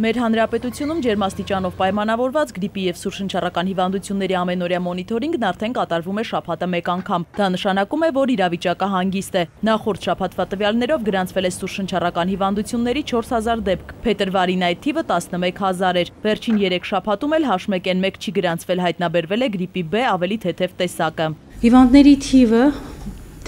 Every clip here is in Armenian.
Մեր հանրապետությունում ջերմաստիճանով պայմանավորված գրիպի և սուրշնչառական հիվանդությունների ամենօրյա մոնիթորինգն արդեն կատարվում է շաբաթը մեկ անգամ։ Դա նշանակում է, որ իրավիճակը հանգիստ է։ Նախորդ շաբաթվա տվյալներով գրանցվել է սուրշնչառական հիվանդությունների 4000 դեպք, փետրվարին այդ թիվը 11000 էր։ Վերջին 3 շաբաթում էլ H1N1 չի գրանցվել, հայտնաբերվել է գրիպի B ավելի թեթև տեսակը։ Հիվանդների թիվը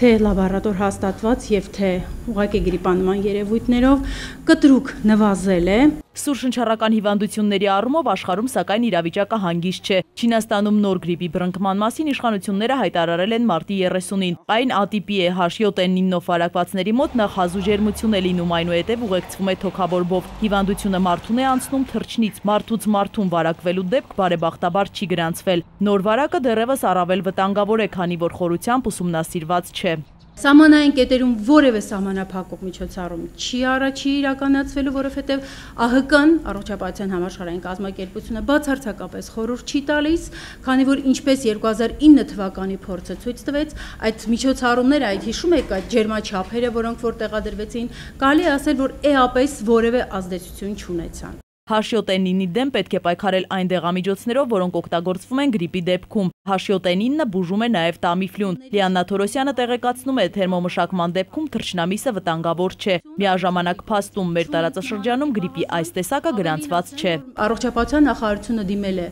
թե լաբորատոր հաստատված եւ թե ուղղակի գրիպանման երևույթներով կտրուկ նվազել է։ Սուրշնչառական հիվանդությունների առումով աշխարհում սակայն իրավիճակը հանգիստ չէ։ Չինաստանում նոր գրիպի բռնկման մասին իշխանությունները հայտարարել են մարտի 30-ին։ Այն ատիպի է H7N9 վարակվածների մոտ նախ հազու ջերմություն է լինում, այնուհետև ուղեկցվում է թոքաբորբով։ Հիվանդությունը մարդուն է անցնում թռչնից, մարդուց մարդուն վարակվելու դեպք բարեբախտաբար չի գրանցվել։ Նոր վարակը դեռևս առավել վտանգավոր է, քանի որ խորությամբ ուսումնասիրված չէ։ Սահմանային կետերում որևէ սահմանափակող միջոցառում չի իրականացվելու, որովհետև ԱՀԿ-ն, Առողջապահության համաշխարհային կազմակերպությունը բացարձակապես խորհուրդ չի տալիս, քանի որ ինչպես 2009 թվականի փորձը ցույց տվեց, այդ միջոցառումները, այդ հիշում եք, այդ ջերմաչափերը, որոնք որ տեղադրվեցին, կարելի է ասել, որ էապես որևէ ազդեցություն չունեցան։ H7N9-ի դեմ պետք է պայքարել այն դեղամիջոցներով, որոնք օգտագործվում են գրիպի դեպքում։ H7N9-ը բուժում է նաև Տամիֆլուն։ Լիաննա Թորոսյանը տեղեկացնում է, թերմոմշակման դեպքում թռչնամիսը վտանգավոր չէ։ Միաժամանակ փաստում մեր տարածաշրջանում գրիպի այս տեսակը գրանցված չէ։ Առողջապահության նախարարությունը դիմել է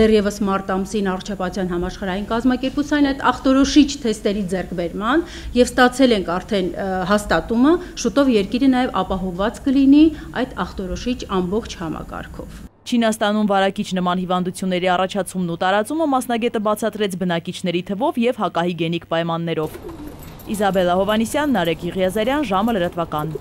դեռևս մարտ ամսին Առողջապահության համաշխարհային կազմակերպության այդ ախտորոշիչ թեստերի ձեռքբերման եւ ստացել ենք արդեն հաստատումը, շուտով երկիրը նաև ապահովված կլինի այդ ախտորոշիչ ամբողջ համակարգով։ Չինաստանում վարակիչ նման հիվանդությունների առաջացումն ու տարածումը մասնագետը բացատրեց բնակիչների թվով և հակահիգենիկ պայմաններով։ Իզաբելլա Հովհաննիսյան, Նարեկ Եղիազարյան, ժամը լրատվական։